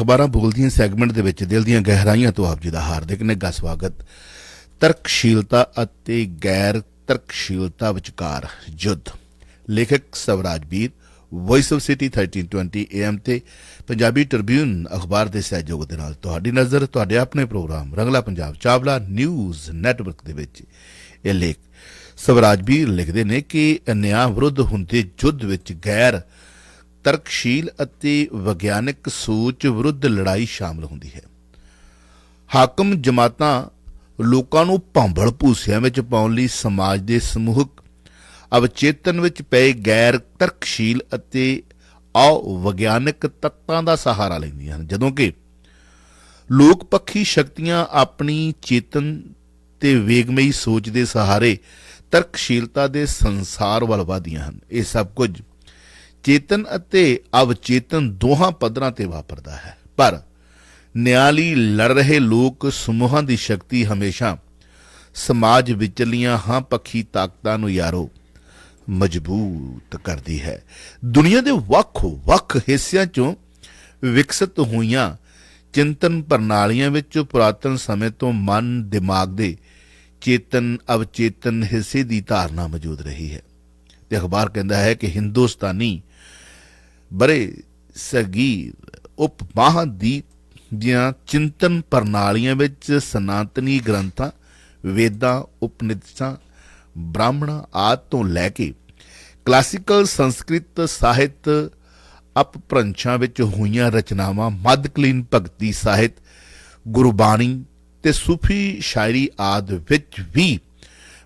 ਅਖਬਾਰਾਂ ਬੋਲਦੀਆਂ ਸੈਗਮੈਂਟ ਦੇ ਵਿੱਚ ਦਿਲ ਦੀਆਂ ਗਹਿਰਾਈਆਂ ਤੋਂ ਆਪ ਜੀ ਦਾ ਹਾਰਦਿਕ ਨਿੱਘਾ ਸਵਾਗਤ। ਤਰਕਸ਼ੀਲਤਾ ਅਤੇ ਗੈਰ ਤਰਕਸ਼ੀਲਤਾ ਵਿਚਕਾਰ ਯੁੱਧ, ਲੇਖਕ ਸਵਰਾਜ ਵੀਰ, ਵੌਇਸ ਆਫ ਸਿਟੀ 1320 AM ਤੇ ਪੰਜਾਬੀ ਟ੍ਰਿਬਿਊਨ ਅਖਬਾਰ ਦੇ ਸਹਿਯੋਗ ਦੇ ਨਾਲ ਤੁਹਾਡੀ ਨਜ਼ਰ ਤੁਹਾਡੇ ਆਪਣੇ ਪ੍ਰੋਗਰਾਮ ਰੰਗਲਾ ਪੰਜਾਬ ਚਾਵਲਾ ਨਿਊਜ਼ ਨੈਟਵਰਕ ਦੇ ਵਿੱਚ। ਇਹ ਲੇਖ ਸਵਰਾਜ ਵੀਰ ਲਿਖਦੇ ਨੇ ਕਿ ਨਿਆਂ ਵਿਰੁੱਧ ਹੁੰਦੇ ਯੁੱਧ ਵਿੱਚ ਗੈਰ ਤਰਕਸ਼ੀਲ ਅਤੇ ਵਿਗਿਆਨਕ ਸੋਚ ਵਿਰੁੱਧ ਲੜਾਈ ਸ਼ਾਮਲ ਹੁੰਦੀ ਹੈ। ਹਾਕਮ ਜਮਾਤਾਂ ਲੋਕਾਂ ਨੂੰ ਭਾਂਬੜ ਭੂਸਿਆਂ ਵਿੱਚ ਪਾਉਣ ਲਈ ਸਮਾਜ ਦੇ ਸਮੂਹਕ ਅਵਚੇਤਨ ਵਿੱਚ ਪਏ ਗੈਰ ਤਰਕਸ਼ੀਲ ਅਤੇ ਅਵਿਗਿਆਨਕ ਤੱਤਾਂ ਦਾ ਸਹਾਰਾ ਲੈਂਦੀਆਂ ਹਨ, ਜਦੋਂ ਕਿ ਲੋਕ ਪੱਖੀ ਸ਼ਕਤੀਆਂ ਆਪਣੀ ਚੇਤਨ ਤੇ ਵੇਗਮਈ ਸੋਚ ਦੇ ਸਹਾਰੇ ਤਰਕਸ਼ੀਲਤਾ ਦੇ ਸੰਸਾਰ ਵੱਲ ਵਧਦੀਆਂ ਹਨ। ਇਹ ਸਭ ਕੁਝ ਚੇਤਨ ਅਤੇ ਅਵਚੇਤਨ ਦੋਹਾਂ ਪੱਧਰਾਂ ਤੇ ਵਾਪਰਦਾ ਹੈ, ਪਰ ਨਿਆਂ ਲਈ ਲੜ ਰਹੇ ਲੋਕ ਸਮੂਹਾਂ ਦੀ ਸ਼ਕਤੀ ਹਮੇਸ਼ਾ ਸਮਾਜ ਵਿਚਲੀਆਂ ਹਾਂ ਪੱਖੀ ਤਾਕਤਾਂ ਨੂੰ ਯਾਰੋ ਮਜ਼ਬੂਤ ਕਰਦੀ ਹੈ। ਦੁਨੀਆ ਦੇ ਵੱਖ-ਵੱਖ ਹਿੱਸਿਆਂ 'ਚੋਂ ਵਿਕਸਿਤ ਹੋਈਆਂ ਚਿੰਤਨ ਪ੍ਰਣਾਲੀਆਂ ਵਿੱਚ ਪੁਰਾਤਨ ਸਮੇਂ ਤੋਂ ਮਨ ਦਿਮਾਗ ਦੇ ਚੇਤਨ ਅਵਚੇਤਨ ਹਿੱਸੇ ਦੀ ਧਾਰਨਾ ਮੌਜੂਦ ਰਹੀ ਹੈ। ਤੇ ਅਖਬਾਰ ਕਹਿੰਦਾ ਹੈ ਕਿ ਹਿੰਦੁਸਤਾਨੀ ਬੜੇ ਸਗੀਰ ਉਪ ਮਹਾਂਦੀਪ ਦੀਆਂ ਚਿੰਤਨ ਪ੍ਰਣਾਲੀਆਂ ਵਿੱਚ ਸਨਾਤਨੀ ਗ੍ਰੰਥਾਂ, ਵੇਦਾਂ, ਉਪਨਿਸ਼ਦਾਂ, ਬ੍ਰਾਹਮਣਾਂ ਆਦਿ ਤੋਂ ਲੈ ਕੇ ਕਲਾਸੀਕਲ ਸੰਸਕ੍ਰਿਤ ਸਾਹਿਤ ਅਪਭ੍ਰੰਸ਼ਾਂ ਵਿੱਚ ਹੋਈਆਂ ਰਚਨਾਵਾਂ, ਮੱਧਕਾਲੀਨ ਭਗਤੀ ਸਾਹਿਤ, ਗੁਰਬਾਣੀ ਤੇ ਸੂਫੀ ਸ਼ਾਇਰੀ ਆਦਿ ਵਿੱਚ ਵੀ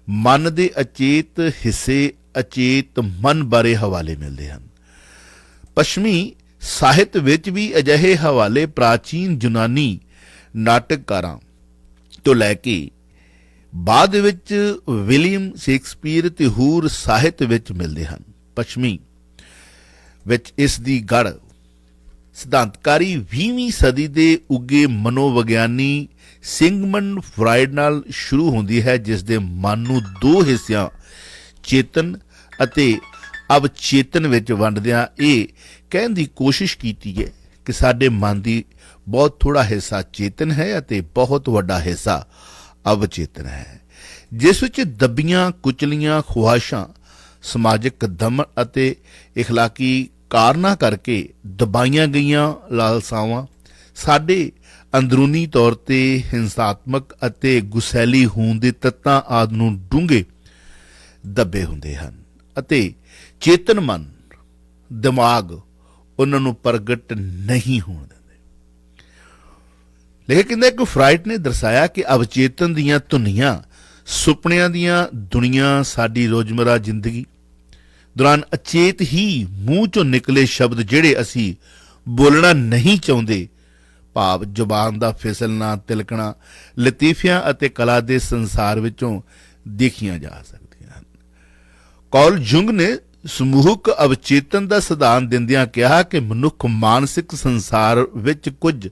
ਮਨ ਦੇ ਅਚੇਤ ਹਿੱਸੇ ਅਚੇਤ ਮਨ ਬਾਰੇ ਹਵਾਲੇ ਮਿਲਦੇ ਹਨ। ਪੱਛਮੀ ਸਾਹਿਤ ਵਿੱਚ ਵੀ ਅਜਿਹੇ ਹਵਾਲੇ ਪ੍ਰਾਚੀਨ ਯੂਨਾਨੀ ਨਾਟਕਕਾਰਾਂ ਤੋਂ ਲੈ ਕੇ ਬਾਅਦ ਵਿੱਚ ਵਿਲੀਅਮ ਸ਼ੇਕਸਪੀਅਰ ਤੇ ਹੋਰ ਸਾਹਿਤ ਵਿੱਚ ਮਿਲਦੇ ਹਨ। ਪੱਛਮੀ ਵਿੱਚ ਇਸ ਦੀ ਗੜ੍ਹ ਸਿਧਾਂਤਕਾਰੀ 20ਵੀਂ ਸਦੀ ਦੇ ਉੱਗੇ ਮਨੋਵਿਗਿਆਨੀ ਸਿਗਮੰਡ ਫਰਾਇਡ ਨਾਲ ਸ਼ੁਰੂ ਹੁੰਦੀ ਹੈ, ਜਿਸ ਦੇ ਮਨ ਨੂੰ ਦੋ ਹਿੱਸਿਆਂ ਚੇਤਨ ਅਤੇ ਅਵਚੇਤਨ ਵਿੱਚ ਵੰਡਦਿਆਂ ਇਹ ਕਹਿਣ ਦੀ ਕੋਸ਼ਿਸ਼ ਕੀਤੀ ਹੈ ਕਿ ਸਾਡੇ ਮਨ ਦੀ ਬਹੁਤ ਥੋੜ੍ਹਾ ਹਿੱਸਾ ਚੇਤਨ ਹੈ ਅਤੇ ਬਹੁਤ ਵੱਡਾ ਹਿੱਸਾ ਅਵਚੇਤਨ ਹੈ, ਜਿਸ ਵਿੱਚ ਦੱਬੀਆਂ ਕੁਚਲੀਆਂ ਖੁਆਇਸ਼ਾਂ, ਸਮਾਜਿਕ ਦਮਨ ਅਤੇ ਇਖਲਾਕੀ ਕਾਰਨਾਂ ਕਰਕੇ ਦਬਾਈਆਂ ਗਈਆਂ ਲਾਲਸਾਵਾਂ ਸਾਡੇ ਅੰਦਰੂਨੀ ਤੌਰ ਤੇ ਹਿੰਸਾਤਮਕ ਅਤੇ ਗੁਸੈਲੀ ਹੋਣ ਦੇ ਤੱਤਾਂ ਆਦਿ ਨੂੰ ਡੂੰਘੇ ਦੱਬੇ ਹੁੰਦੇ ਹਨ ਅਤੇ ਚੇਤਨ ਮਨ ਦਿਮਾਗ ਉਹਨਾਂ ਨੂੰ ਪ੍ਰਗਟ ਨਹੀਂ ਹੋਣ ਦਿੰਦੇ। ਲੇਕਿਨ ਕਹਿੰਦਾ ਕਿ ਫਰਾਇਡ ਨੇ ਦਰਸਾਇਆ ਕਿ ਅਵਚੇਤਨ ਦੀਆਂ ਧੁਨੀਆਂ, ਸੁਪਨਿਆਂ ਦੀਆਂ ਦੁਨੀਆਂ ਸਾਡੀ ਰੋਜ਼ਮਰਾ ਜ਼ਿੰਦਗੀ ਦੌਰਾਨ ਅਚੇਤ ਹੀ ਮੂੰਹ ਚੋਂ ਨਿਕਲੇ ਸ਼ਬਦ ਜਿਹੜੇ ਅਸੀਂ ਬੋਲਣਾ ਨਹੀਂ ਚਾਹੁੰਦੇ, ਭਾਵ ਜ਼ੁਬਾਨ ਦਾ ਫਿਸਲਣਾ, ਤਿਲਕਣਾ, ਲਤੀਫਿਆਂ ਅਤੇ ਕਲਾ ਦੇ ਸੰਸਾਰ ਵਿੱਚੋਂ ਦੇਖੀਆਂ ਜਾ ਸਕਦੀਆਂ ਹਨ। ਕਾਰਲ ਜੁੰਗ ਨੇ ਸਮੂਹਕ ਅਵਚੇਤਨ ਦਾ ਸਿਧਾਂਤ ਦਿੰਦਿਆਂ ਕਿਹਾ ਕਿ ਮਨੁੱਖ ਮਾਨਸਿਕ ਸੰਸਾਰ ਵਿੱਚ ਕੁਝ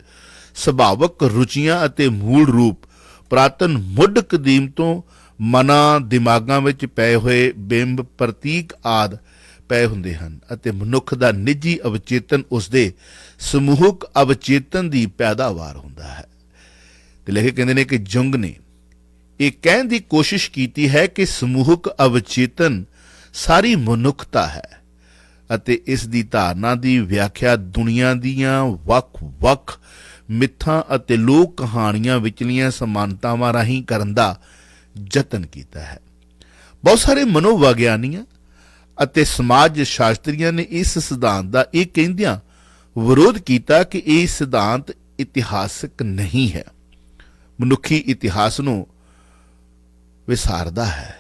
ਸੁਭਾਵਕ ਰੁਚੀਆਂ ਅਤੇ ਮੂਲ ਰੂਪ ਪੁਰਾਤਨ ਮੁੱਢ ਕਦੀਮ ਤੋਂ ਮਨਾਂ ਦਿਮਾਗਾਂ ਵਿੱਚ ਪਏ ਹੋਏ ਬਿੰਬ, ਪ੍ਰਤੀਕ ਆਦਿ ਪਏ ਹੁੰਦੇ ਹਨ ਅਤੇ ਮਨੁੱਖ ਦਾ ਨਿੱਜੀ ਅਵਚੇਤਨ ਉਸਦੇ ਸਮੂਹਕ ਅਵਚੇਤਨ ਦੀ ਪੈਦਾਵਾਰ ਹੁੰਦਾ ਹੈ। ਤੇ ਲੇਖਕ ਕਹਿੰਦੇ ਨੇ ਕਿ ਜੁੰਗ ਨੇ ਇਹ ਕਹਿਣ ਦੀ ਕੋਸ਼ਿਸ਼ ਕੀਤੀ ਹੈ ਕਿ ਸਮੂਹਕ ਅਵਚੇਤਨ ਸਾਰੀ ਮਨੁੱਖਤਾ ਹੈ ਅਤੇ ਇਸ ਦੀ ਧਾਰਨਾ ਦੀ ਵਿਆਖਿਆ ਦੁਨੀਆ ਦੀਆਂ ਵੱਖ-ਵੱਖ ਮਿੱਥਾਂ ਅਤੇ ਲੋਕ ਕਹਾਣੀਆਂ ਵਿਚਲੀਆਂ ਸਮਾਨਤਾਵਾਂ ਰਾਹੀਂ ਕਰਨ ਦਾ ਯਤਨ ਕੀਤਾ ਹੈ। ਬਹੁਤ ਸਾਰੇ ਮਨੋਵਿਗਿਆਨੀਆਂ ਅਤੇ ਸਮਾਜ ਸ਼ਾਸਤਰੀਆਂ ਨੇ ਇਸ ਸਿਧਾਂਤ ਦਾ ਇਹ ਕਹਿੰਦਿਆਂ ਵਿਰੋਧ ਕੀਤਾ ਕਿ ਇਹ ਸਿਧਾਂਤ ਇਤਿਹਾਸਕ ਨਹੀਂ ਹੈ, ਮਨੁੱਖੀ ਇਤਿਹਾਸ ਨੂੰ ਵਿਸਾਰਦਾ ਹੈ,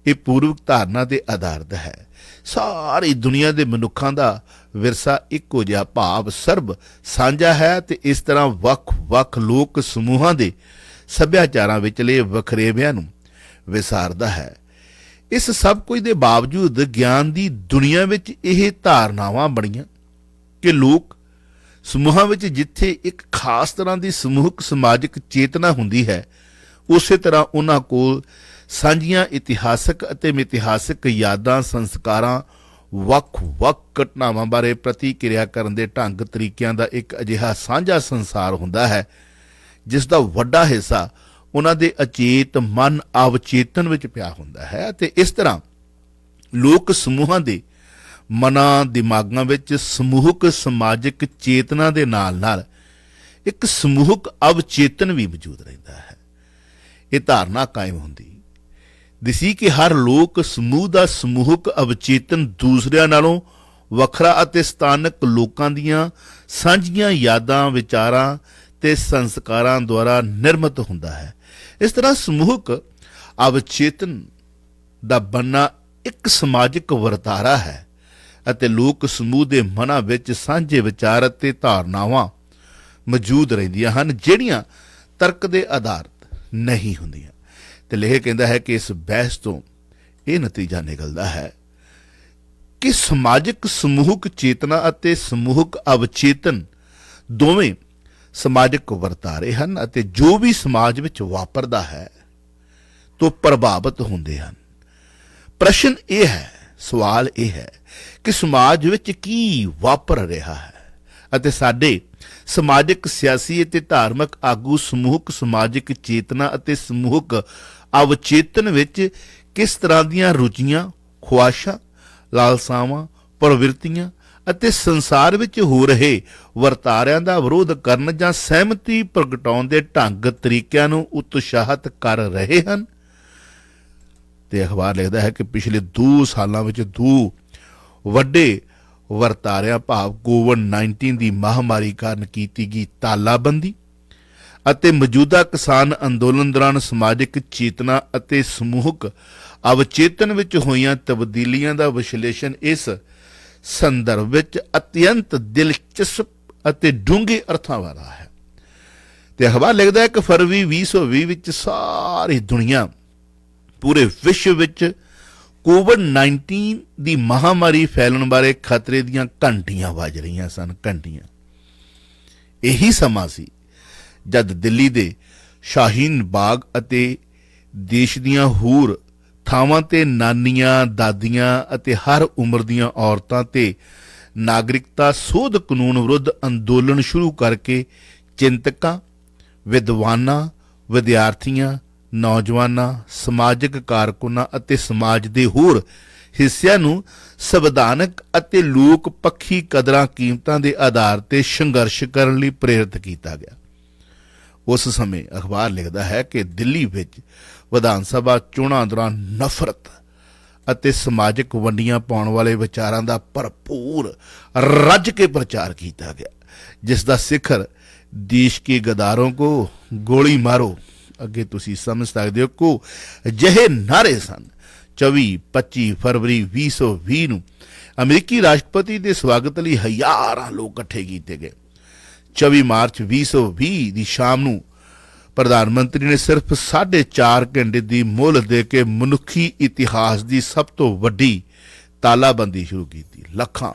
ਇਹ ਪੂਰਵਕ ਧਾਰਨਾ ਤੇ ਆਧਾਰਿਤ ਹੈ। ਸਾਰੀ ਦੁਨੀਆ ਦੇ ਮਨੁੱਖਾਂ ਦਾ ਵਿਰਸਾ ਇੱਕੋ ਜਿਹਾ, ਭਾਵ ਸਰਬ ਸਾਂਝਾ ਹੈ ਤੇ ਇਸ ਤਰ੍ਹਾਂ ਵੱਖ-ਵੱਖ ਲੋਕ ਸਮੂਹਾਂ ਦੇ ਸੱਭਿਆਚਾਰਾਂ ਵਿਚਲੇ ਵਖਰੇਵਿਆਂ ਨੂੰ ਵਿਸਾਰਦਾ ਹੈ। ਇਸ ਸਭ ਕੁਝ ਦੇ ਬਾਵਜੂਦ ਗਿਆਨ ਦੀ ਦੁਨੀਆ ਵਿੱਚ ਇਹ ਧਾਰਨਾਵਾਂ ਬਣੀਆਂ ਕਿ ਲੋਕ ਸਮੂਹਾਂ ਵਿੱਚ ਜਿੱਥੇ ਇੱਕ ਖਾਸ ਤਰ੍ਹਾਂ ਦੀ ਸਮੂਹਕ ਸਮਾਜਿਕ ਚੇਤਨਾ ਹੁੰਦੀ ਹੈ, ਉਸੇ ਤਰ੍ਹਾਂ ਉਹਨਾਂ ਕੋਲ ਸਾਂਝੀਆਂ ਇਤਿਹਾਸਕ ਅਤੇ ਮਿਥਿਹਾਸਕ ਯਾਦਾਂ, ਸੰਸਕਾਰਾਂ, ਵੱਖ-ਵੱਖ ਘਟਨਾਵਾਂ ਬਾਰੇ ਪ੍ਰਤੀਕਿਰਿਆ ਕਰਨ ਦੇ ਢੰਗ ਤਰੀਕਿਆਂ ਦਾ ਇੱਕ ਅਜਿਹਾ ਸਾਂਝਾ ਸੰਸਾਰ ਹੁੰਦਾ ਹੈ ਜਿਸ ਦਾ ਵੱਡਾ ਹਿੱਸਾ ਉਹਨਾਂ ਦੇ ਅਚੇਤ ਮਨ ਅਵਚੇਤਨ ਵਿੱਚ ਪਿਆ ਹੁੰਦਾ ਹੈ ਅਤੇ ਇਸ ਤਰ੍ਹਾਂ ਲੋਕ ਸਮੂਹਾਂ ਦੇ ਮਨਾਂ ਦਿਮਾਗਾਂ ਵਿੱਚ ਸਮੂਹਕ ਸਮਾਜਿਕ ਚੇਤਨਾ ਦੇ ਨਾਲ ਇੱਕ ਸਮੂਹਕ ਅਵਚੇਤਨ ਵੀ ਮੌਜੂਦ ਰਹਿੰਦਾ ਹੈ। ਇਹ ਧਾਰਨਾ ਕਾਇਮ ਹੁੰਦੀ ਦਿਸੀ ਕਿ ਹਰ ਲੋਕ ਸਮੂਹ ਦਾ ਸਮੂਹਕ ਅਵਚੇਤਨ ਦੂਸਰਿਆਂ ਨਾਲੋਂ ਵੱਖਰਾ ਅਤੇ ਸਥਾਨਕ ਲੋਕਾਂ ਦੀਆਂ ਸਾਂਝੀਆਂ ਯਾਦਾਂ, ਵਿਚਾਰਾਂ ਤੇ ਸੰਸਕਾਰਾਂ ਦੁਆਰਾ ਨਿਰਮਿਤ ਹੁੰਦਾ ਹੈ। ਇਸ ਤਰ੍ਹਾਂ ਸਮੂਹਕ ਅਵਚੇਤਨ ਦਾ ਬਣਨਾ ਇੱਕ ਸਮਾਜਿਕ ਵਰਤਾਰਾ ਹੈ ਅਤੇ ਲੋਕ ਸਮੂਹ ਦੇ ਮਨਾਂ ਵਿੱਚ ਸਾਂਝੇ ਵਿਚਾਰ ਅਤੇ ਧਾਰਨਾਵਾਂ ਮੌਜੂਦ ਰਹਿੰਦੀਆਂ ਹਨ ਜਿਹੜੀਆਂ ਤਰਕ ਦੇ ਆਧਾਰਿਤ ਨਹੀਂ ਹੁੰਦੀਆਂ। ਤੇ ਲੇਖ ਕਹਿੰਦਾ ਹੈ ਕਿ ਇਸ ਬਹਿਸ ਤੋਂ ਇਹ ਨਤੀਜਾ ਨਿਕਲਦਾ ਹੈ ਕਿ ਸਮਾਜਿਕ ਸਮੂਹਕ ਚੇਤਨਾ ਅਤੇ ਸਮੂਹਕ ਅਵਚੇਤਨ ਦੋਵੇਂ ਸਮਾਜਿਕ ਵਰਤਾਰੇ ਹਨ ਅਤੇ ਜੋ ਵੀ ਸਮਾਜ ਵਿੱਚ ਵਾਪਰਦਾ ਹੈ ਤੋਂ ਪ੍ਰਭਾਵਿਤ ਹੁੰਦੇ ਹਨ। ਪ੍ਰਸ਼ਨ ਇਹ ਹੈ, ਸਵਾਲ ਇਹ ਹੈ ਕਿ ਸਮਾਜ ਵਿੱਚ ਕੀ ਵਾਪਰ ਰਿਹਾ ਹੈ ਅਤੇ ਸਾਡੇ ਸਮਾਜਿਕ, ਸਿਆਸੀ ਅਤੇ ਧਾਰਮਿਕ ਆਗੂ ਸਮੂਹਕ ਸਮਾਜਿਕ ਚੇਤਨਾ ਅਤੇ ਸਮੂਹਕ ਅਵਚੇਤਨ ਵਿੱਚ ਕਿਸ ਤਰ੍ਹਾਂ ਦੀਆਂ ਰੁਚੀਆਂ, ਖੁਆਇਸ਼ਾਂ, ਲਾਲਸਾਵਾਂ, ਪ੍ਰਵਿਰਤੀਆਂ ਅਤੇ ਸੰਸਾਰ ਵਿੱਚ ਹੋ ਰਹੇ ਵਰਤਾਰਿਆਂ ਦਾ ਵਿਰੋਧ ਕਰਨ ਜਾਂ ਸਹਿਮਤੀ ਪ੍ਰਗਟਾਉਣ ਦੇ ਢੰਗ ਤਰੀਕਿਆਂ ਨੂੰ ਉਤਸ਼ਾਹਿਤ ਕਰ ਰਹੇ ਹਨ। ਤੇ ਅਖਬਾਰ ਲਿਖਦਾ ਹੈ ਕਿ ਪਿਛਲੇ 2 ਸਾਲਾਂ ਵਿੱਚ 2 ਵੱਡੇ ਵਰਤਾਰਿਆਂ ਭਾਵ ਕੋਵਿਡ-19 ਦੀ ਮਹਾਮਾਰੀ ਕਾਰਨ ਕੀਤੀ ਗਈ ਤਾਲਾਬੰਦੀ ਅਤੇ ਮੌਜੂਦਾ ਕਿਸਾਨ ਅੰਦੋਲਨ ਦੌਰਾਨ ਸਮਾਜਿਕ ਚੇਤਨਾ ਅਤੇ ਸਮੂਹਕ ਅਵਚੇਤਨ ਵਿੱਚ ਹੋਈਆਂ ਤਬਦੀਲੀਆਂ ਦਾ ਵਿਸ਼ਲੇਸ਼ਣ ਇਸ ਸੰਦਰਭ ਵਿੱਚ ਅਤਿਅੰਤ ਦਿਲਚਸਪ ਅਤੇ ਡੂੰਘੇ ਅਰਥਾਂ ਵਾਲਾ ਹੈ। ਤੇ ਅਖਬਾਰ ਲਿਖਦਾ ਹੈ ਕਿ ਫਰਵਰੀ 2020 ਵਿੱਚ ਸਾਰੀ ਦੁਨੀਆ, ਪੂਰੇ ਵਿਸ਼ਵ ਵਿੱਚ ਕੋਵਿਡ-19 ਦੀ ਮਹਾਮਾਰੀ ਫੈਲਣ ਬਾਰੇ ਖਤਰੇ ਦੀਆਂ ਘੰਟੀਆਂ ਵੱਜ ਰਹੀਆਂ ਸਨ। ਘੰਟੀਆਂ। ਇਹੀ ਸਮਾਂ ਸੀ ਜਦ ਦਿੱਲੀ ਦੇ ਸ਼ਾਹੀਨ ਬਾਗ ਅਤੇ ਦੇਸ਼ ਦੀਆਂ ਹੋਰ ਥਾਵਾਂ ਤੇ ਨਾਨੀਆਂ, ਦਾਦੀਆਂ ਅਤੇ ਹਰ ਉਮਰ ਦੀਆਂ ਔਰਤਾਂ ਤੇ ਨਾਗਰਿਕਤਾ ਸੋਧ ਕਾਨੂੰਨ ਵਿਰੁੱਧ ਅੰਦੋਲਨ ਸ਼ੁਰੂ ਕਰਕੇ ਚਿੰਤਕਾਂ, ਵਿਦਵਾਨਾਂ, ਵਿਦਿਆਰਥੀਆਂ, ਨੌਜਵਾਨਾਂ, ਸਮਾਜਿਕ ਕਾਰਕੁਨਾਂ ਅਤੇ ਸਮਾਜ ਦੇ ਹੋਰ ਹਿੱਸਿਆਂ ਨੂੰ ਸੰਵਿਧਾਨਕ ਅਤੇ ਲੋਕ ਪੱਖੀ ਕਦਰਾਂ ਕੀਮਤਾਂ ਦੇ ਆਧਾਰ ਤੇ ਸੰਘਰਸ਼ ਕਰਨ ਲਈ ਪ੍ਰੇਰਿਤ ਕੀਤਾ ਗਿਆ। ਉਸ ਸਮੇਂ ਅਖਬਾਰ ਲਿਖਦਾ ਹੈ ਕਿ ਦਿੱਲੀ ਵਿੱਚ ਵਿਧਾਨ ਸਭਾ ਚੋਣਾਂ ਦੌਰਾਨ ਨਫ਼ਰਤ ਅਤੇ ਸਮਾਜਿਕ ਵੰਡੀਆਂ ਪਾਉਣ ਵਾਲੇ ਵਿਚਾਰਾਂ ਦਾ ਭਰਪੂਰ ਰੱਜ ਕੇ ਪ੍ਰਚਾਰ ਕੀਤਾ ਗਿਆ, ਜਿਸ ਦਾ ਸਿਖਰ ਦੇਸ਼ ਕੇ ਗਦਾਰੋਂ ਕੋ ਗੋਲੀ ਮਾਰੋ, ਅੱਗੇ ਤੁਸੀਂ ਸਮਝ ਸਕਦੇ ਹੋ, ਕੋ ਅਜਿਹੇ ਨਾਰੇ ਸਨ। 24-25 ਫਰਵਰੀ 2020 ਨੂੰ ਅਮਰੀਕੀ ਰਾਸ਼ਟਰਪਤੀ ਦੇ ਸਵਾਗਤ ਲਈ ਹਜ਼ਾਰਾਂ ਲੋਕ ਇਕੱਠੇ ਕੀਤੇ ਗਏ। 24 ਮਾਰਚ 2020 ਦੀ ਸ਼ਾਮ ਨੂੰ ਪ੍ਰਧਾਨ ਮੰਤਰੀ ਨੇ ਸਿਰਫ 4.5 ਘੰਟੇ ਦੀ ਮੁੱਲ ਦੇ ਕੇ ਮਨੁੱਖੀ ਇਤਿਹਾਸ ਦੀ ਸਭ ਤੋਂ ਵੱਡੀ ਤਾਲਾਬੰਦੀ ਸ਼ੁਰੂ ਕੀਤੀ। ਲੱਖਾਂ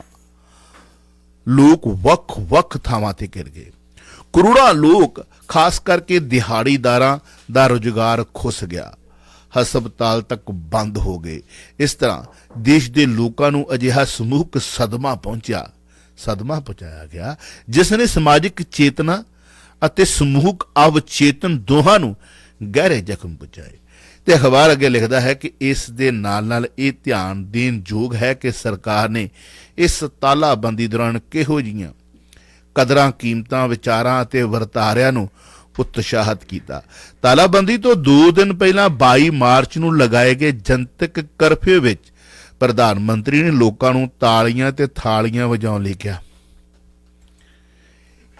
ਲੋਕ ਵੱਖ-ਵੱਖ ਥਾਵਾਂ ਤੇ ਘਿਰ ਗਏ। ਕਰੋੜਾਂ ਲੋਕ, ਖਾਸ ਕਰਕੇ ਦਿਹਾੜੀਦਾਰਾਂ ਦਾ ਰੁਜ਼ਗਾਰ ਖੁੱਸ ਗਿਆ। ਹਸਪਤਾਲ ਤੱਕ ਬੰਦ ਹੋ ਗਏ। ਇਸ ਤਰ੍ਹਾਂ ਦੇਸ਼ ਦੇ ਲੋਕਾਂ ਨੂੰ ਅਜਿਹਾ ਸਮੂਹਕ ਸਦਮਾ ਪਹੁੰਚਾਇਆ ਗਿਆ ਜਿਸ ਨੇ ਸਮਾਜਿਕ ਚੇਤਨਾ ਅਤੇ ਸਮੂਹਕ ਅਵਚੇਤਨ ਦੋਹਾਂ ਨੂੰ ਗਹਿਰੇ ਜ਼ਖਮ ਪਹੁੰਚਾਏ। ਤੇ ਅਖਬਾਰ ਅੱਗੇ ਲਿਖਦਾ ਹੈ ਕਿ ਇਸ ਦੇ ਨਾਲ ਇਹ ਧਿਆਨ ਦੇਣ ਯੋਗ ਹੈ ਕਿ ਸਰਕਾਰ ਨੇ ਇਸ ਤਾਲਾਬੰਦੀ ਦੌਰਾਨ ਕਿਹੋ ਜਿਹੀਆਂ ਕਦਰਾਂ, ਕੀਮਤਾਂ, ਵਿਚਾਰਾਂ ਅਤੇ ਵਰਤਾਰਿਆਂ ਨੂੰ ਉਤਸ਼ਾਹਿਤ ਕੀਤਾ। ਤਾਲਾਬੰਦੀ ਤੋਂ 2 ਦਿਨ ਪਹਿਲਾਂ 22 ਮਾਰਚ ਨੂੰ ਲਗਾਏ ਗਏ ਜਨਤਕ ਕਰਫਿਊ ਵਿੱਚ ਪ੍ਰਧਾਨ ਮੰਤਰੀ ਨੇ ਲੋਕਾਂ ਨੂੰ ਤਾਲੀਆਂ ਤੇ ਥਾਲੀਆਂ ਵਜਾਉਣ ਲਈ ਕਿਹਾ।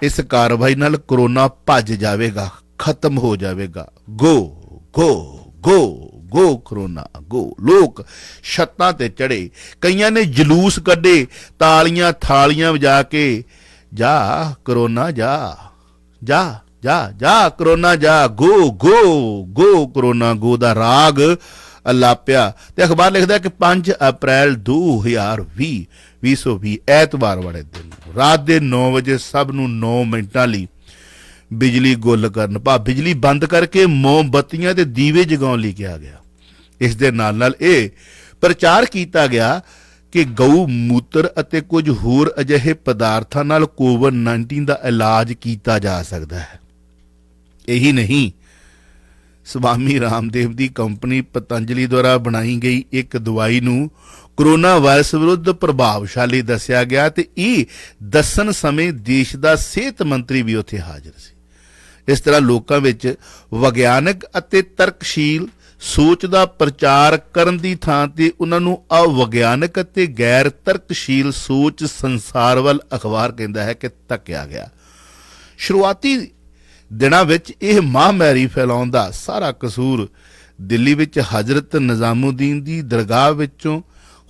ਇਸ ਕਾਰਵਾਈ ਨਾਲ ਕਰੋਨਾ ਭੱਜ ਜਾਵੇਗਾ, ਖਤਮ ਹੋ ਜਾਵੇਗਾ। ਗੋ ਗੋ ਗੋ ਗੋ ਕਰੋਨਾ ਗੋ। ਲੋਕ ਛੱਤਾਂ ਤੇ ਚੜੇ, ਕਈਆਂ ਨੇ ਜਲੂਸ ਕੱਢੇ, ਤਾਲੀਆਂ ਥਾਲੀਆਂ ਵਜਾ ਕੇ, ਜਾ ਕਰੋਨਾ ਜਾ, ਜਾ ਜਾ ਜਾ ਕਰੋਨਾ ਜਾ, ਗੋ ਗੋ ਗੋ ਕਰੋਨਾ ਗੋ ਦਾ ਰਾਗ ਅਲਾਪਿਆ। ਤੇ ਅਖਬਾਰ ਲਿਖਦਾ ਕਿ 5 ਅਪ੍ਰੈਲ 2020 ਐਤਵਾਰ ਵਾਲੇ ਦਿਨ ਰਾਤ ਦੇ 9 ਵਜੇ ਸਭ ਨੂੰ 9 ਮਿੰਟਾਂ ਲਈ ਬਿਜਲੀ ਗੁੱਲ ਕਰਨ, ਬਿਜਲੀ ਬੰਦ ਕਰਕੇ ਮੋਮਬੱਤੀਆਂ ਤੇ ਦੀਵੇ ਜਗਾਉਣ ਲਈ ਕਿਹਾ ਗਿਆ। ਇਸ ਦੇ ਨਾਲ ਇਹ ਪ੍ਰਚਾਰ ਕੀਤਾ ਗਿਆ ਕਿ ਗਊ ਮੂਤਰ ਅਤੇ ਕੁਝ ਹੋਰ ਅਜਿਹੇ ਪਦਾਰਥਾਂ ਨਾਲ ਕੋਵਿਡ-19 ਦਾ ਇਲਾਜ ਕੀਤਾ ਜਾ ਸਕਦਾ ਹੈ। ਇਹੀ ਨਹੀਂ, ਸਵਾਮੀ ਰਾਮਦੇਵ ਦੀ ਕੰਪਨੀ ਪਤੰਜਲੀ ਦੁਆਰਾ ਬਣਾਈ ਗਈ ਇੱਕ ਦਵਾਈ ਨੂੰ ਕੋਰੋਨਾ ਵਾਇਰਸ ਵਿਰੁੱਧ ਪ੍ਰਭਾਵਸ਼ਾਲੀ ਦੱਸਿਆ ਗਿਆ ਤੇ ਇਹ ਦੱਸਣ ਸਮੇਂ ਦੇਸ਼ ਦਾ ਸਿਹਤ ਮੰਤਰੀ ਵੀ ਉੱਥੇ ਹਾਜ਼ਰ ਸੀ। ਇਸ ਤਰ੍ਹਾਂ ਲੋਕਾਂ ਵਿੱਚ ਵਿਗਿਆਨਕ ਅਤੇ ਤਰਕਸ਼ੀਲ ਸੋਚ ਦਾ ਪ੍ਰਚਾਰ ਕਰਨ ਦੀ ਥਾਂ ਤੇ ਉਹਨਾਂ ਨੂੰ ਅਵਿਗਿਆਨਕ ਅਤੇ ਗੈਰ ਤਰਕਸ਼ੀਲ ਸੋਚ ਸੰਸਾਰ ਵੱਲ ਅਖਬਾਰ ਕਹਿੰਦਾ ਹੈ ਕਿ ਧੱਕਿਆ ਗਿਆ। ਸ਼ੁਰੂਆਤੀ ਦਿਨਾਂ ਵਿੱਚ ਇਹ ਮਹਾਂਮਾਰੀ ਫੈਲਾਉਣ ਦਾ ਸਾਰਾ ਕਸੂਰ ਦਿੱਲੀ ਵਿੱਚ ਹਜ਼ਰਤ ਨਿਜ਼ਾਮੁਦੀਨ ਦੀ ਦਰਗਾਹ ਵਿੱਚੋਂ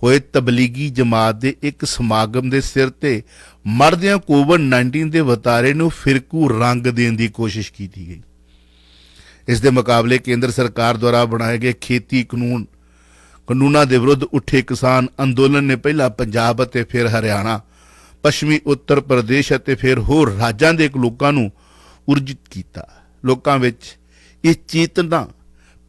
ਹੋਏ ਤਬਲੀਗੀ ਜਮਾਤ ਦੇ ਇੱਕ ਸਮਾਗਮ ਦੇ ਸਿਰ ਤੇ ਮਰਦਿਆਂ ਕੋਵਿਡ-19 ਦੇ ਵਤਾਰੇ ਨੂੰ ਫਿਰਕੂ ਰੰਗ ਦੇਣ ਦੀ ਕੋਸ਼ਿਸ਼ ਕੀਤੀ ਗਈ। ਇਸ ਦੇ ਮੁਕਾਬਲੇ ਕੇਂਦਰ ਸਰਕਾਰ ਦੁਆਰਾ ਬਣਾਏ ਗਏ ਖੇਤੀ ਕਾਨੂੰਨਾਂ ਦੇ ਵਿਰੁੱਧ ਉੱਠੇ ਕਿਸਾਨ ਅੰਦੋਲਨ ਨੇ ਪਹਿਲਾਂ ਪੰਜਾਬ ਅਤੇ ਫਿਰ ਹਰਿਆਣਾ, ਪੱਛਮੀ ਉੱਤਰ ਪ੍ਰਦੇਸ਼ ਅਤੇ ਫਿਰ ਹੋਰ ਰਾਜਾਂ ਦੇ ਲੋਕਾਂ ਨੂੰ ਉਰਜਿਤ ਕੀਤਾ। ਲੋਕਾਂ ਵਿੱਚ ਇਹ ਚੇਤਨਾ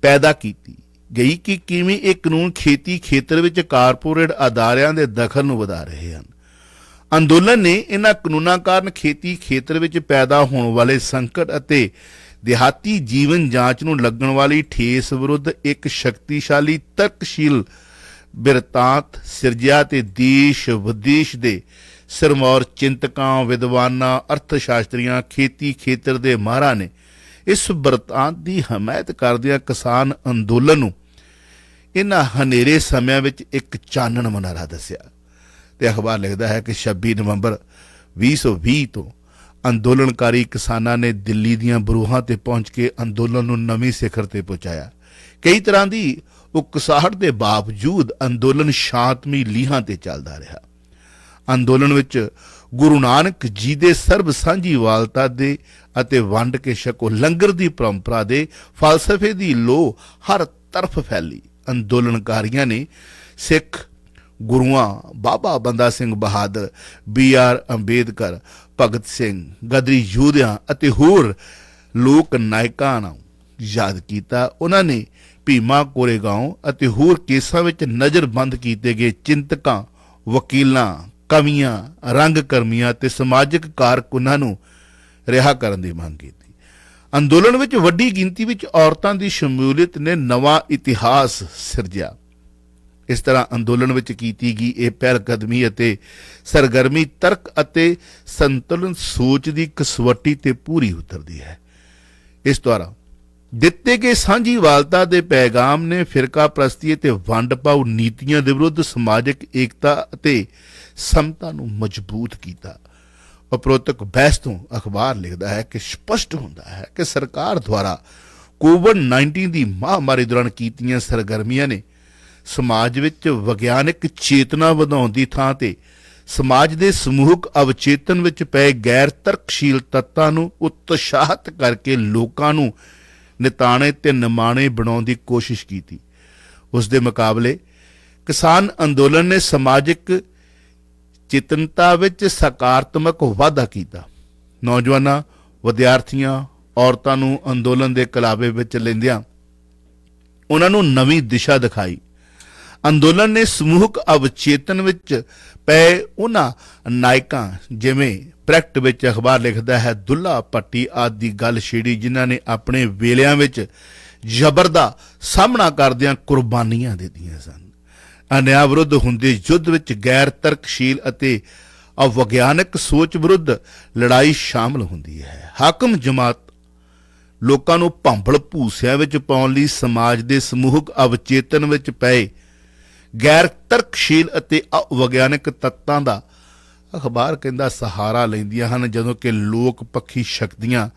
ਪੈਦਾ ਕੀਤੀ ਗਈ ਕਿ ਕਿਵੇਂ ਇਹ ਕਾਨੂੰਨ ਖੇਤੀ ਖੇਤਰ ਵਿੱਚ ਕਾਰਪੋਰੇਟ ਅਦਾਰਿਆਂ ਦੇ ਦਖਲ ਨੂੰ ਵਧਾ ਰਹੇ ਹਨ। ਅੰਦੋਲਨ ਨੇ ਇਹਨਾਂ ਕਾਨੂੰਨਾਂ ਕਾਰਨ ਖੇਤੀ ਖੇਤਰ ਵਿੱਚ ਪੈਦਾ ਹੋਣ ਵਾਲੇ ਸੰਕਟ ਅਤੇ ਦਿਹਾਤੀ ਜੀਵਨ ਜਾਂਚ ਨੂੰ ਲੱਗਣ ਵਾਲੀ ਠੇਸ ਵਿਰੁੱਧ ਇੱਕ ਸ਼ਕਤੀਸ਼ਾਲੀ ਤਰਕਸ਼ੀਲ ਬਿਰਤਾਂਤ ਸਿਰਜਿਆ ਤੇ ਦੇਸ਼ ਵਿਦੇਸ਼ ਦੇ ਸਿਰਮੌਰ ਚਿੰਤਕਾਂ, ਵਿਦਵਾਨਾਂ, ਅਰਥਸ਼ਾਸਤਰੀਆਂ, ਖੇਤੀ ਖੇਤਰ ਦੇ ਮਾਹਰਾਂ ਨੇ ਇਸ ਬਿਰਤਾਂਤ ਦੀ ਹਮਾਇਤ ਕਰਦਿਆਂ ਕਿਸਾਨ ਅੰਦੋਲਨ ਨੂੰ ਇਹਨਾਂ ਹਨੇਰੇ ਸਮਿਆਂ ਵਿੱਚ ਇੱਕ ਚਾਨਣ ਮੁਨਾਰਾ ਦੱਸਿਆ। ਤੇ ਅਖਬਾਰ ਲਿਖਦਾ ਹੈ ਕਿ 26 ਨਵੰਬਰ 2020 ਤੋਂ ਅੰਦੋਲਨਕਾਰੀ ਕਿਸਾਨਾਂ ਨੇ ਦਿੱਲੀ ਦੀਆਂ ਬਰੂਹਾਂ ਤੇ ਪਹੁੰਚ ਕੇ ਅੰਦੋਲਨ ਨੂੰ ਨਵੀਂ ਸਿਖਰ ਤੇ ਪਹੁੰਚਾਇਆ। ਕਈ ਤਰ੍ਹਾਂ ਦੀ ਉਕਸਾਹਟ ਦੇ ਬਾਵਜੂਦ ਅੰਦੋਲਨ ਸ਼ਾਂਤਮਈ ਲੀਹਾਂ ਤੇ ਚੱਲਦਾ ਰਿਹਾ। ਅੰਦੋਲਨ ਵਿੱਚ ਗੁਰੂ ਨਾਨਕ ਜੀ ਦੇ ਸਰਬ ਸਾਂਝੀਵਾਲਤਾ ਦੇ ਅਤੇ ਵੰਡ ਕੇ ਛਕੋ ਲੰਗਰ ਦੀ ਪਰੰਪਰਾ ਦੇ ਫਲਸਫੇ ਦੀ ਲੋਅ ਹਰ ਤਰਫ ਫੈਲੀ। ਅੰਦੋਲਨਕਾਰੀਆਂ ਨੇ ਸਿੱਖ ਗੁਰੂਆਂ ਬਾਬਾ ਬੰਦਾ ਸਿੰਘ ਬਹਾਦਰ, BR ਅੰਬੇਦਕਰ, ਭਗਤ ਸਿੰਘ, ਗਦਰੀ ਯੋਧਿਆਂ ਅਤੇ ਹੋਰ ਲੋਕ ਨਾਇਕਾਂ ਨੂੰ ਯਾਦ ਕੀਤਾ। ਉਹਨਾਂ ਨੇ ਭੀਮਾ ਕੋਰੇਗਾਂਵ ਅਤੇ ਹੋਰ ਕੇਸਾਂ ਵਿੱਚ ਨਜ਼ਰਬੰਦ ਕੀਤੇ ਗਏ ਚਿੰਤਕਾਂ, ਵਕੀਲਾਂ, ਕਵੀਆਂ, ਰੰਗਕਰਮੀਆਂ ਅਤੇ ਸਮਾਜਿਕ ਕਾਰਕੁਨਾਂ ਨੂੰ ਰਿਹਾ ਕਰਨ ਦੀ ਮੰਗ ਕੀਤੀ। ਅੰਦੋਲਨ ਵਿੱਚ ਵੱਡੀ ਗਿਣਤੀ ਵਿੱਚ ਔਰਤਾਂ ਦੀ ਸ਼ਮੂਲੀਅਤ ਨੇ ਨਵਾਂ ਇਤਿਹਾਸ ਸਿਰਜਿਆ। ਇਸ ਤਰ੍ਹਾਂ ਅੰਦੋਲਨ ਵਿੱਚ ਕੀਤੀ ਗਈ ਇਹ ਪਹਿਲਕਦਮੀ ਅਤੇ ਸਰਗਰਮੀ ਤਰਕ ਅਤੇ ਸੰਤੁਲਨ ਸੋਚ ਦੀ ਕਸਵੱਟੀ ਤੇ ਪੂਰੀ ਉਤਰਦੀ ਹੈ। ਇਸ ਦੁਆਰਾ ਦਿੱਤੇ ਗਏ ਸਾਂਝੀਵਾਲਤਾ ਦੇ ਪੈਗਾਮ ਨੇ ਫਿਰਕਾ ਪ੍ਰਸਤੀ ਅਤੇ ਵੰਡ ਪਾਉ ਨੀਤੀਆਂ ਦੇ ਵਿਰੁੱਧ ਸਮਾਜਿਕ ਏਕਤਾ ਅਤੇ ਸਮਤਾ ਨੂੰ ਮਜ਼ਬੂਤ ਕੀਤਾ। ਉਪਰੋਕਤ ਬਹਿਸ ਤੋਂ ਅਖਬਾਰ ਲਿਖਦਾ ਹੈ ਕਿ ਸਪਸ਼ਟ ਹੁੰਦਾ ਹੈ ਕਿ ਸਰਕਾਰ ਦੁਆਰਾ ਕੋਵਿਡ-19 ਦੀ ਮਹਾਂਮਾਰੀ ਦੌਰਾਨ ਕੀਤੀਆਂ ਸਰਗਰਮੀਆਂ ਨੇ ਸਮਾਜ ਵਿੱਚ ਵਿਗਿਆਨਕ ਚੇਤਨਾ ਵਧਾਉਣ ਦੀ ਥਾਂ ਤੇ ਸਮਾਜ ਦੇ ਸਮੂਹਕ ਅਵਚੇਤਨ ਵਿੱਚ ਪਏ ਗੈਰ ਤਰਕਸ਼ੀਲ ਤੱਤਾਂ ਨੂੰ ਉਤਸ਼ਾਹਿਤ ਕਰਕੇ ਲੋਕਾਂ ਨੂੰ ਨਿਤਾਣੇ ਤੇ ਨਿਮਾਣੇ ਬਣਾਉਣ ਦੀ ਕੋਸ਼ਿਸ਼ ਕੀਤੀ। ਉਸ ਦੇ ਮੁਕਾਬਲੇ ਕਿਸਾਨ ਅੰਦੋਲਨ ਨੇ ਸਮਾਜਿਕ ਚੇਤਨਤਾ ਵਿੱਚ ਸਕਾਰਾਤਮਕ ਵਾਧਾ ਕੀਤਾ। ਨੌਜਵਾਨਾਂ, ਵਿਦਿਆਰਥੀਆਂ, ਔਰਤਾਂ ਨੂੰ ਅੰਦੋਲਨ ਦੇ ਕਲਾਵੇ ਵਿੱਚ ਲੈਂਦਿਆਂ ਉਹਨਾਂ ਨੂੰ ਨਵੀਂ ਦਿਸ਼ਾ ਦਿਖਾਈ। ਅੰਦੋਲਨ ਨੇ ਸਮੂਹਕ ਅਵਚੇਤਨ ਵਿੱਚ ਪਏ ਉਹਨਾਂ ਨਾਇਕਾਂ ਜਿਵੇਂ ਪ੍ਰੈਕਟ ਵਿੱਚ ਅਖਬਾਰ ਲਿਖਦਾ ਹੈ ਦੁੱਲਾ ਭੱਟੀ ਆਦਿ ਦੀ ਗੱਲ ਛੇੜੀ ਜਿਨ੍ਹਾਂ ਨੇ ਆਪਣੇ ਵੇਲਿਆਂ ਵਿੱਚ ਜ਼ਬਰ ਦਾ ਸਾਹਮਣਾ ਕਰਦਿਆਂ ਕੁਰਬਾਨੀਆਂ ਦਿੱਤੀਆਂ ਸਨ। ਅਨਿਆਂ ਵਿਰੁੱਧ ਹੁੰਦੇ ਯੁੱਧ ਵਿੱਚ ਗੈਰ ਤਰਕਸ਼ੀਲ ਅਤੇ ਅਵਿਗਿਆਨਕ ਸੋਚ ਵਿਰੁੱਧ ਲੜਾਈ ਸ਼ਾਮਲ ਹੁੰਦੀ ਹੈ। ਹਾਕਮ ਜਮਾਤ ਲੋਕਾਂ ਨੂੰ ਭੰਬਲ ਭੂਸਿਆਂ ਵਿੱਚ ਪਾਉਣ ਲਈ ਸਮਾਜ ਦੇ ਸਮੂਹਕ ਅਵਚੇਤਨ ਵਿੱਚ ਪਏ ਗੈਰ ਤਰਕਸ਼ੀਲ ਅਤੇ ਅਵਿਗਿਆਨਕ ਤੱਤਾਂ ਦਾ ਅਖਬਾਰ ਕਹਿੰਦਾ ਸਹਾਰਾ ਲੈਂਦੀਆਂ ਹਨ, ਜਦੋਂ ਕਿ ਲੋਕ ਪੱਖੀ ਸ਼ਕਤੀਆਂ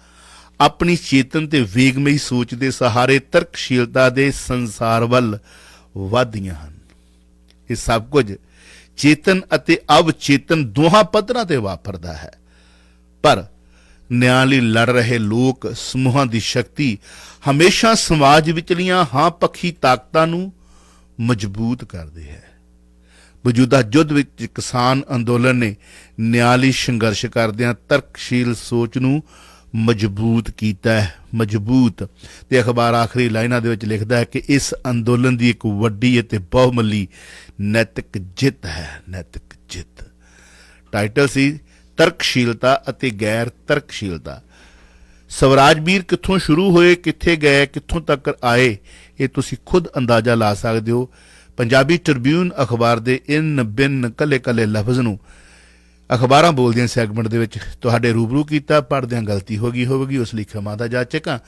ਆਪਣੀ ਚੇਤਨ ਤੇ ਵੇਗਮਈ ਸੋਚ ਦੇ ਸਹਾਰੇ ਤਰਕਸ਼ੀਲਤਾ ਦੇ ਸੰਸਾਰ ਵੱਲ ਵਧਦੀਆਂ ਹਨ। ਇਹ ਸਭ ਕੁਝ ਚੇਤਨ ਅਤੇ ਅਵਚੇਤਨ ਦੋਹਾਂ ਪੱਧਰਾਂ ਤੇ ਵਾਪਰਦਾ ਹੈ, ਪਰ ਨਿਆਂ ਲਈ ਲੜ ਰਹੇ ਲੋਕ ਸਮੂਹਾਂ ਦੀ ਸ਼ਕਤੀ ਹਮੇਸ਼ਾ ਸਮਾਜ ਵਿਚਲੀਆਂ ਹਾਂ ਪੱਖੀ ਤਾਕਤਾਂ ਨੂੰ ਮਜ਼ਬੂਤ ਕਰਦੀ ਹੈ। ਮੌਜੂਦਾ ਯੁੱਧ ਵਿੱਚ ਕਿਸਾਨ ਅੰਦੋਲਨ ਨੇ ਨਿਆਂ ਲਈ ਸੰਘਰਸ਼ ਕਰਦਿਆਂ ਤਰਕਸ਼ੀਲ ਸੋਚ ਨੂੰ ਮਜ਼ਬੂਤ ਕੀਤਾ ਹੈ, ਮਜ਼ਬੂਤ। ਤੇ ਅਖਬਾਰ ਆਖਰੀ ਲਾਈਨਾਂ ਦੇ ਵਿੱਚ ਲਿਖਦਾ ਹੈ ਕਿ ਇਸ ਅੰਦੋਲਨ ਦੀ ਇੱਕ ਵੱਡੀ ਅਤੇ ਬਹੁਮੱਲੀ ਨੈਤਿਕ ਜਿੱਤ ਹੈ, ਨੈਤਿਕ ਜਿੱਤ। ਟਾਈਟਲ ਸੀ ਤਰਕਸ਼ੀਲਤਾ ਅਤੇ ਗੈਰ ਤਰਕਸ਼ੀਲਤਾ। ਸਵਰਾਜ ਵੀਰ ਕਿੱਥੋਂ ਸ਼ੁਰੂ ਹੋਏ, ਕਿੱਥੇ ਗਏ, ਕਿੱਥੋਂ ਤੱਕ ਆਏ, ਇਹ ਤੁਸੀਂ ਖੁਦ ਅੰਦਾਜ਼ਾ ਲਾ ਸਕਦੇ ਹੋ। ਪੰਜਾਬੀ ਟ੍ਰਿਬਿਊਨ ਅਖਬਾਰ ਦੇ ਇਨ ਬਿਨ ਕੱਲੇ ਕੱਲੇ ਲਫ਼ਜ਼ ਨੂੰ ਅਖਬਾਰਾਂ ਬੋਲਦੀਆਂ ਸੈਗਮੈਂਟ ਦੇ ਵਿੱਚ ਤੁਹਾਡੇ ਰੂਬਰੂ ਕੀਤਾ। ਪੜ੍ਹਦਿਆਂ ਗਲਤੀ ਹੋ ਗਈ ਹੋਵੇਗੀ, ਉਸ ਲਈ ਖਿਮਾ ਦਾ ਜਾਚਕ ਹਾਂ।